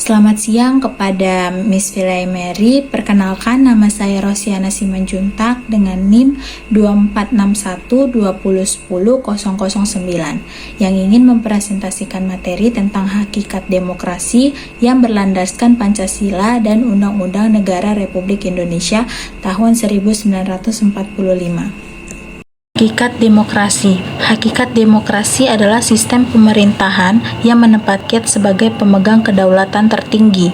Selamat siang kepada Miss Vilay Mary. Perkenalkan, nama saya Rosiana Simanjuntak dengan NIM 246120100009 yang ingin mempresentasikan materi tentang hakikat demokrasi yang berlandaskan Pancasila dan Undang-Undang Negara Republik Indonesia tahun 1945. Hakikat demokrasi. Hakikat demokrasi adalah sistem pemerintahan yang menempatkan sebagai pemegang kedaulatan tertinggi.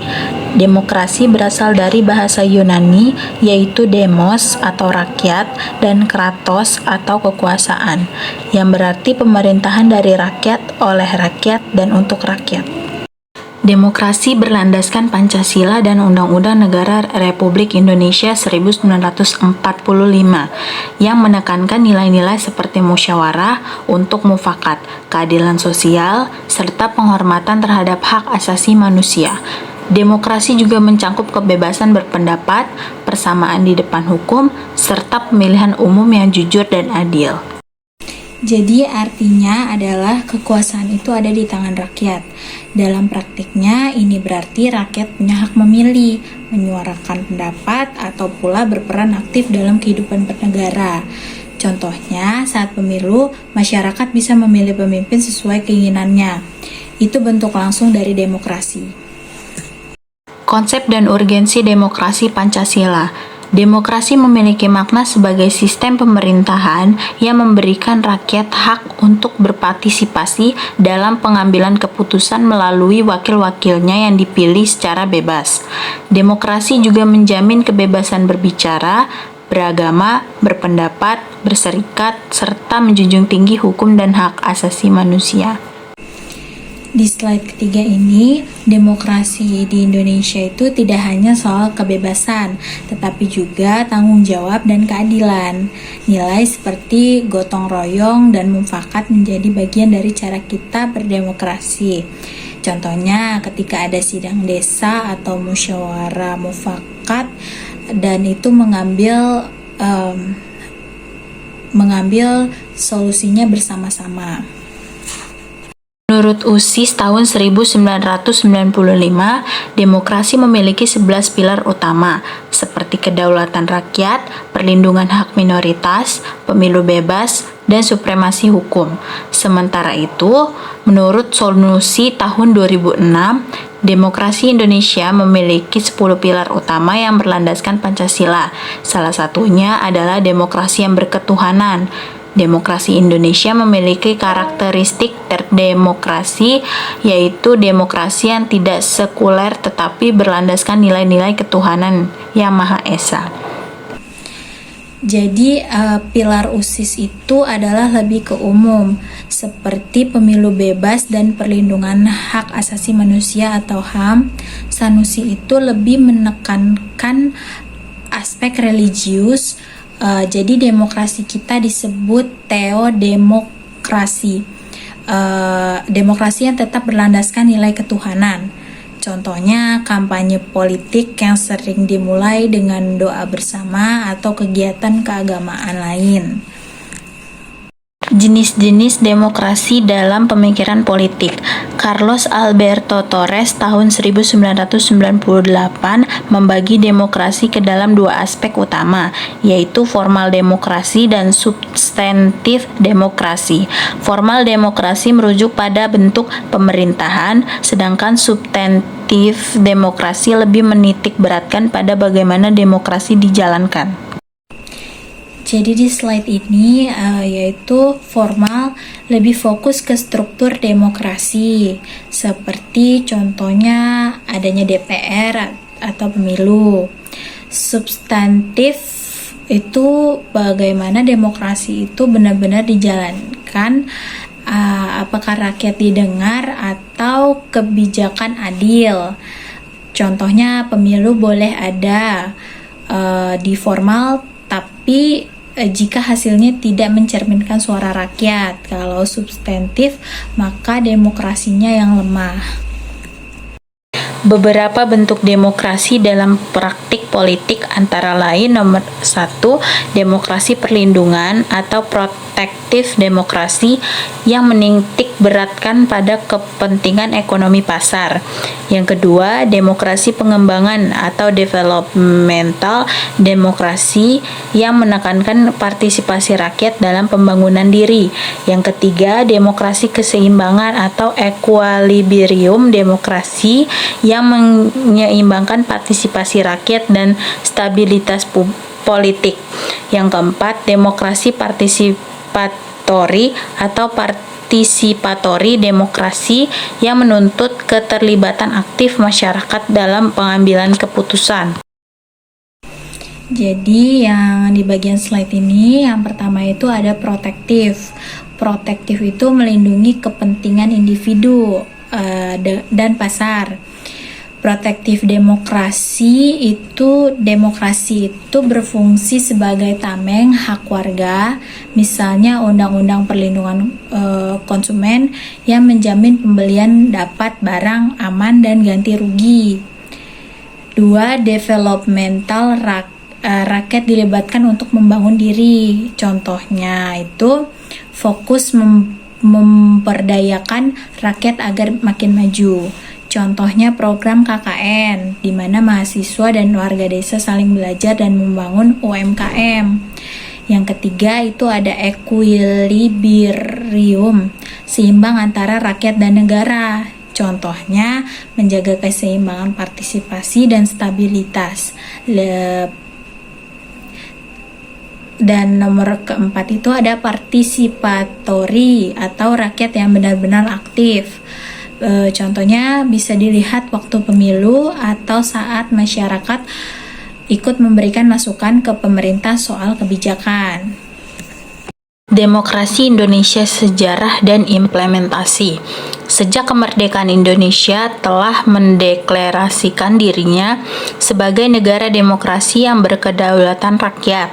Demokrasi berasal dari bahasa Yunani, yaitu demos atau rakyat dan kratos atau kekuasaan, yang berarti pemerintahan dari rakyat, oleh rakyat, dan untuk rakyat. Demokrasi berlandaskan Pancasila dan Undang-Undang Negara Republik Indonesia 1945 yang menekankan nilai-nilai seperti musyawarah untuk mufakat, keadilan sosial, serta penghormatan terhadap hak asasi manusia. Demokrasi juga mencakup kebebasan berpendapat, persamaan di depan hukum, serta pemilihan umum yang jujur dan adil. Jadi artinya adalah kekuasaan itu ada di tangan rakyat. Dalam praktiknya ini berarti rakyat punya hak memilih, menyuarakan pendapat, atau pula berperan aktif dalam kehidupan bernegara. Contohnya saat pemilu, masyarakat bisa memilih pemimpin sesuai keinginannya. Itu bentuk langsung dari demokrasi. Konsep dan urgensi demokrasi Pancasila. Demokrasi memiliki makna sebagai sistem pemerintahan yang memberikan rakyat hak untuk berpartisipasi dalam pengambilan keputusan melalui wakil-wakilnya yang dipilih secara bebas. Demokrasi juga menjamin kebebasan berbicara, beragama, berpendapat, berserikat, serta menjunjung tinggi hukum dan hak asasi manusia. Di slide ketiga ini, demokrasi di Indonesia itu tidak hanya soal kebebasan, tetapi juga tanggung jawab dan keadilan. Nilai seperti gotong royong dan mufakat menjadi bagian dari cara kita berdemokrasi. Contohnya ketika ada sidang desa atau musyawarah mufakat dan itu mengambil solusinya bersama-sama. Menurut USIS tahun 1995, demokrasi memiliki 11 pilar utama, seperti kedaulatan rakyat, perlindungan hak minoritas, pemilu bebas, dan supremasi hukum. Sementara itu, menurut Solusi tahun 2006, demokrasi Indonesia memiliki 10 pilar utama yang berlandaskan Pancasila. Salah satunya adalah demokrasi yang berketuhanan. Demokrasi Indonesia memiliki karakteristik terdemokrasi, yaitu demokrasi yang tidak sekuler tetapi berlandaskan nilai-nilai ketuhanan yang Maha Esa. Jadi pilar USIS itu adalah lebih ke umum, seperti pemilu bebas dan perlindungan hak asasi manusia atau HAM. Sanusi itu lebih menekankan aspek religius. Jadi demokrasi kita disebut teodemokrasi, demokrasi yang tetap berlandaskan nilai ketuhanan. Contohnya kampanye politik yang sering dimulai dengan doa bersama atau kegiatan keagamaan lain. Jenis-jenis demokrasi dalam pemikiran politik. Carlos Alberto Torres tahun 1998 membagi demokrasi ke dalam dua aspek utama, yaitu formal demokrasi dan substantif demokrasi. Formal demokrasi merujuk pada bentuk pemerintahan, sedangkan substantif demokrasi lebih menitik beratkan pada bagaimana demokrasi dijalankan. Jadi di slide ini yaitu formal lebih fokus ke struktur demokrasi, seperti contohnya adanya DPR atau pemilu. Substantif itu bagaimana demokrasi itu benar-benar dijalankan, apakah rakyat didengar atau kebijakan adil. Contohnya pemilu boleh ada di formal, tapi jika hasilnya tidak mencerminkan suara rakyat. Kalau substantif, maka demokrasinya yang lemah. Beberapa bentuk demokrasi dalam praktik politik antara lain nomor 1, demokrasi perlindungan atau protektif demokrasi yang menitik beratkan pada kepentingan ekonomi pasar. Yang kedua, demokrasi pengembangan atau developmental demokrasi yang menekankan partisipasi rakyat dalam pembangunan diri. Yang ketiga, demokrasi keseimbangan atau equilibrium demokrasi yang menyeimbangkan partisipasi rakyat dan stabilitas politik. Yang keempat, demokrasi partisipatori atau partisipatory demokrasi yang menuntut keterlibatan aktif masyarakat dalam pengambilan keputusan. Jadi yang di bagian slide ini yang pertama itu ada protektif. Protektif itu melindungi kepentingan individu dan pasar. Protektif demokrasi itu berfungsi sebagai tameng hak warga, misalnya Undang-Undang Perlindungan Konsumen yang menjamin pembelian dapat barang aman dan ganti rugi. 2. Developmental rakyat dilibatkan untuk membangun diri. Contohnya itu fokus memperdayakan rakyat agar makin maju. Contohnya program KKN, di mana mahasiswa dan warga desa saling belajar dan membangun UMKM. Yang ketiga itu ada equilibrium, seimbang antara rakyat dan negara. Contohnya menjaga keseimbangan partisipasi dan stabilitas. Dan nomor keempat itu ada partisipatory atau rakyat yang benar-benar aktif. Contohnya bisa dilihat waktu pemilu atau saat masyarakat ikut memberikan masukan ke pemerintah soal kebijakan. Demokrasi Indonesia, sejarah dan implementasi. Sejak kemerdekaan Indonesia telah mendeklarasikan dirinya sebagai negara demokrasi yang berkedaulatan rakyat.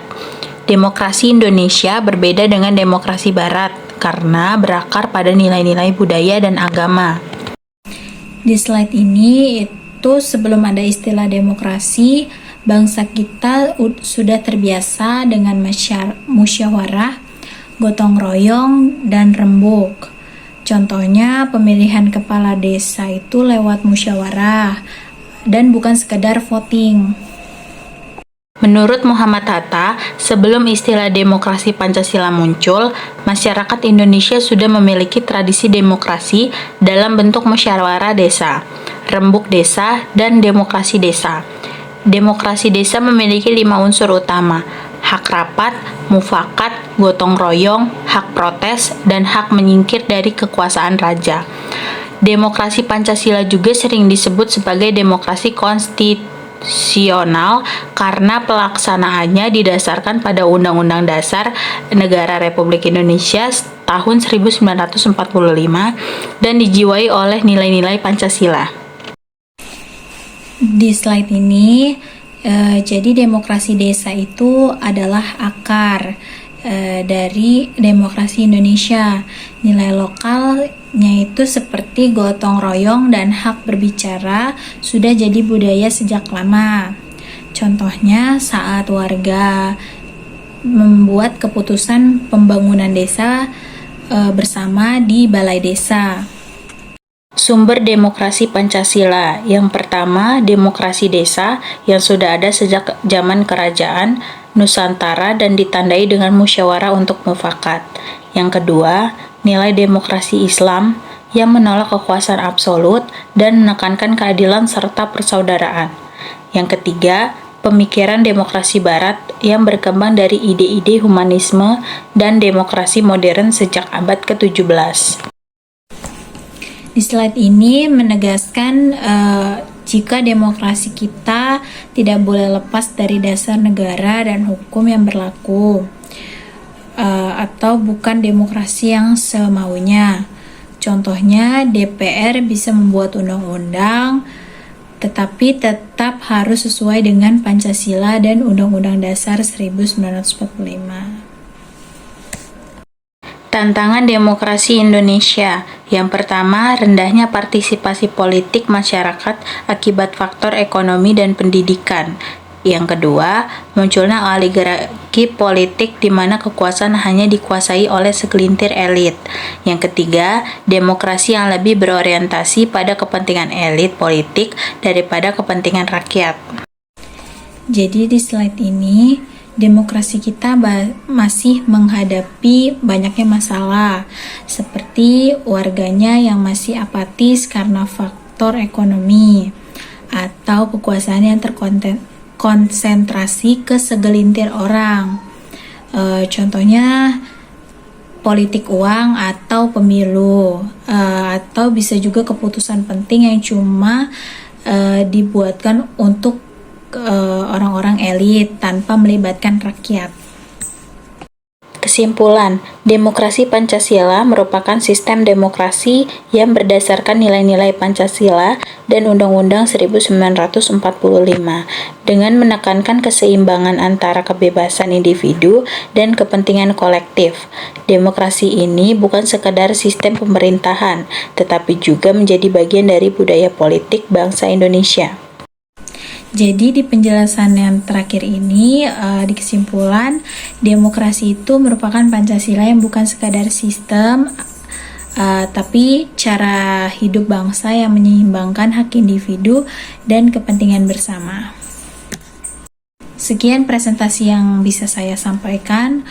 Demokrasi Indonesia berbeda dengan demokrasi Barat karena berakar pada nilai-nilai budaya dan agama. Di slide ini itu sebelum ada istilah demokrasi, bangsa kita sudah terbiasa dengan musyawarah, gotong royong, dan rembuk. Contohnya pemilihan kepala desa itu lewat musyawarah dan bukan sekedar voting. Menurut Muhammad Hatta, sebelum istilah demokrasi Pancasila muncul, masyarakat Indonesia sudah memiliki tradisi demokrasi dalam bentuk musyawarah desa, rembuk desa, dan demokrasi desa. Demokrasi desa memiliki 5 unsur utama: hak rapat, mufakat, gotong royong, hak protes, dan hak menyingkir dari kekuasaan raja. Demokrasi Pancasila juga sering disebut sebagai demokrasi konstitusional karena pelaksanaannya didasarkan pada Undang-Undang Dasar Negara Republik Indonesia tahun 1945 dan dijiwai oleh nilai-nilai Pancasila. Di slide ini, jadi demokrasi desa itu adalah akar dari demokrasi Indonesia. Nilai lokalnya itu seperti gotong royong dan hak berbicara sudah jadi budaya sejak lama. Contohnya saat warga membuat keputusan pembangunan desa bersama di balai desa. Sumber demokrasi Pancasila. Yang pertama, demokrasi desa yang sudah ada sejak zaman kerajaan Nusantara dan ditandai dengan musyawarah untuk mufakat. Yang kedua, nilai demokrasi Islam yang menolak kekuasaan absolut dan menekankan keadilan serta persaudaraan. Yang ketiga, pemikiran demokrasi Barat yang berkembang dari ide-ide humanisme dan demokrasi modern sejak abad ke-17. Di slide ini menegaskan jika demokrasi kita tidak boleh lepas dari dasar negara dan hukum yang berlaku, atau bukan demokrasi yang semaunya. Contohnya DPR bisa membuat undang-undang, tetapi tetap harus sesuai dengan Pancasila dan Undang-Undang Dasar 1945. Tantangan demokrasi Indonesia. Yang pertama, rendahnya partisipasi politik masyarakat akibat faktor ekonomi dan pendidikan. Yang kedua, munculnya oligarki politik di mana kekuasaan hanya dikuasai oleh segelintir elit. Yang ketiga, demokrasi yang lebih berorientasi pada kepentingan elit politik daripada kepentingan rakyat. Jadi di slide ini, demokrasi kita masih menghadapi banyaknya masalah, seperti warganya yang masih apatis karena faktor ekonomi, atau kekuasaan yang terkonsentrasi ke segelintir orang. Contohnya politik uang atau pemilu, atau bisa juga keputusan penting yang cuma dibuatkan untuk orang-orang elit tanpa melibatkan rakyat. Kesimpulan, demokrasi Pancasila merupakan sistem demokrasi yang berdasarkan nilai-nilai Pancasila dan Undang-Undang 1945 dengan menekankan keseimbangan antara kebebasan individu dan kepentingan kolektif. Demokrasi ini bukan sekadar sistem pemerintahan, tetapi juga menjadi bagian dari budaya politik bangsa Indonesia. Jadi di penjelasan yang terakhir ini, di kesimpulan, demokrasi itu merupakan Pancasila yang bukan sekadar sistem, tapi cara hidup bangsa yang menyeimbangkan hak individu dan kepentingan bersama. Sekian presentasi yang bisa saya sampaikan,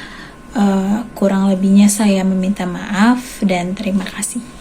kurang lebihnya saya meminta maaf dan terima kasih.